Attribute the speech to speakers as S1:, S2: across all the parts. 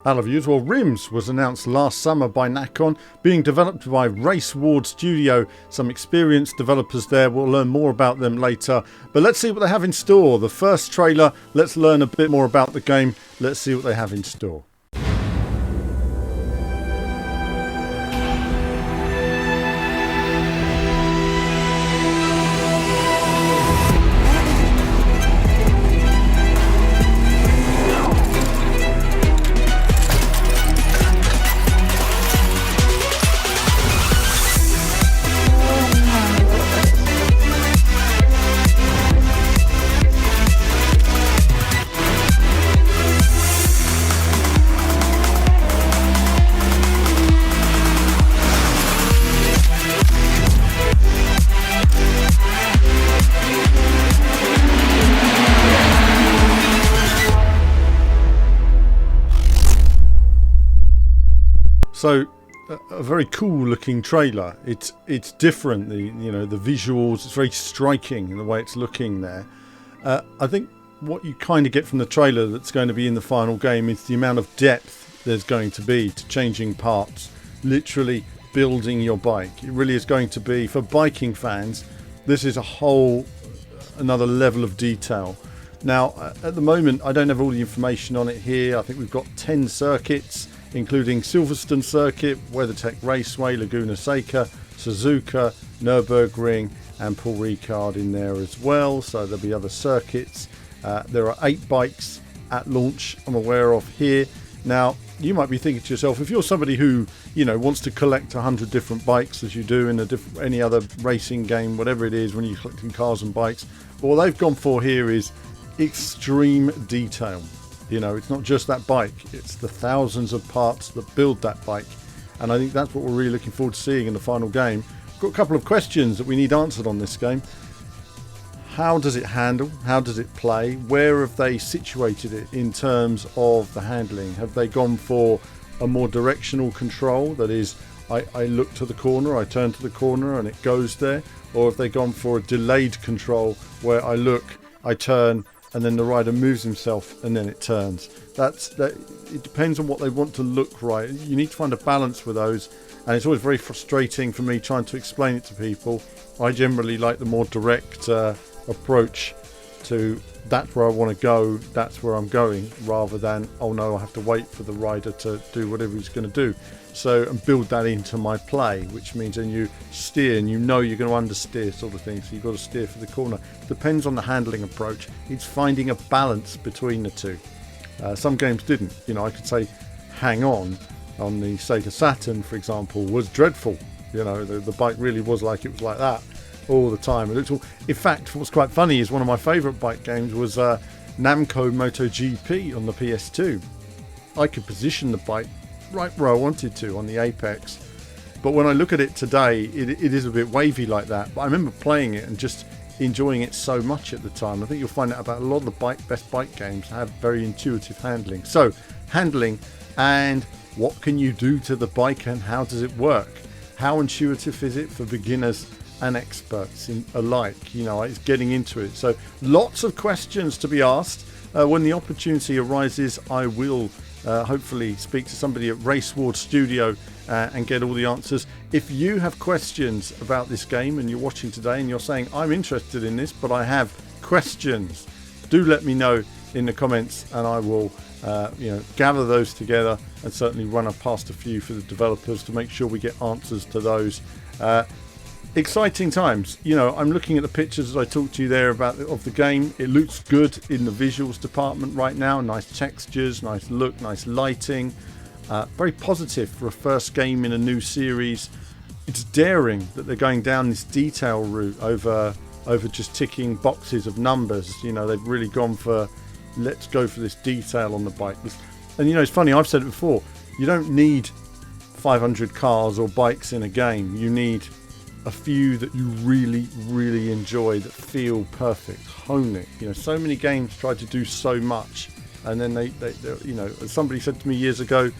S1: Hello viewers, well RiMS was announced last summer by Nakon, being developed by RaceWard Studio. Some experienced developers there, we'll learn more about them later. But let's see what they have in store. The first trailer, let's learn a bit more about the game. Let's see what they have in store. So a very cool looking trailer. It's different. The visuals, it's very striking in the way it's looking there. I think what you kind of get from the trailer that's going to be in the final game is the amount of depth there's going to be to changing parts, literally building your bike. It really is going to be, for biking fans, this is a whole another level of detail. Now at the moment I don't have all the information on it here. I think we've got 10 circuits, including Silverstone Circuit, WeatherTech Raceway, Laguna Seca, Suzuka, Nürburgring and Paul Ricard in there as well. So there'll be other circuits. There are 8 bikes at launch I'm aware of here. Now you might be thinking to yourself, if you're somebody who wants to collect 100 different bikes as you do in any other racing game, whatever it is when you're collecting cars and bikes, but what they've gone for here is extreme detail. It's not just that bike, it's the thousands of parts that build that bike. And I think that's what we're really looking forward to seeing in the final game. We've got a couple of questions that we need answered on this game. How does it handle? How does it play? Where have they situated it in terms of the handling? Have they gone for a more directional control? That is, I look to the corner, I turn to the corner and it goes there? Or have they gone for a delayed control where I look, I turn, and then the rider moves himself and then it turns? It depends on what they want to look right. You need to find a balance with those, and it's always very frustrating for me trying to explain it to people. I generally like the more direct approach to, that's where I want to go, that's where I'm going, rather than, oh no, I have to wait for the rider to do whatever he's going to do. So, and build that into my play, which means then you steer and you're going to understeer sort of thing, so you've got to steer for the corner. Depends on the handling approach. It's finding a balance between the two. Some games didn't. I could say Hang On the Sega Saturn, for example, was dreadful. The bike really was like that all the time. In fact, what's quite funny is one of my favourite bike games was Namco MotoGP on the PS2. I could position the bike right where I wanted to on the apex, but when I look at it today, it is a bit wavy like that. But I remember playing it and just enjoying it so much at the time. I think you'll find out about a lot of the best bike games have very intuitive handling. So handling, and what can you do to the bike and how does it work? How intuitive is it for beginners and experts alike? It's getting into it. So lots of questions to be asked. When the opportunity arises, I will hopefully speak to somebody at RaceWard Studio and get all the answers. If you have questions about this game and you're watching today and you're saying, I'm interested in this, but I have questions, do let me know in the comments and I will gather those together and certainly run past a few for the developers to make sure we get answers to those. Exciting times. I'm looking at the pictures as I talk to you there of the game. It looks good in the visuals department right now. Nice textures, nice look, nice lighting. Very positive for a first game in a new series. It's daring that they're going down this detail route over just ticking boxes of numbers. They've really gone for, let's go for this detail on the bike. And it's funny, I've said it before, you don't need 500 cars or bikes in a game. You need a few that you really, really enjoy, that feel perfect. Hone it. So many games try to do so much, and then they somebody said to me years ago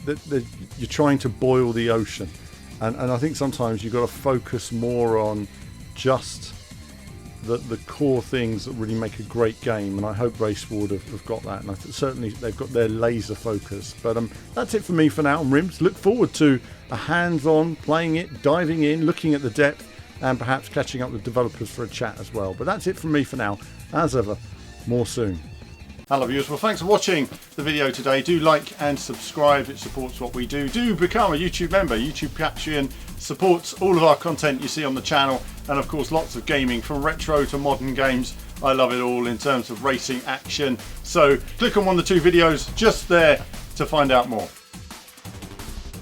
S1: that you're trying to boil the ocean, and I think sometimes you've got to focus more on just the core things that really make a great game, and I hope Raceward have got that, and certainly they've got their laser focus. But that's it for me for now on RiMS. Look forward to a hands-on, playing it, diving in, looking at the depth, and perhaps catching up with developers for a chat as well. But that's it from me for now. As ever, more soon. Hello viewers, well thanks for watching the video today. Do like and subscribe, it supports what we do. Do become a YouTube member. YouTube Patreon supports all of our content you see on the channel, and of course lots of gaming from retro to modern games. I love it all in terms of racing action. So click on one of the two videos just there to find out more.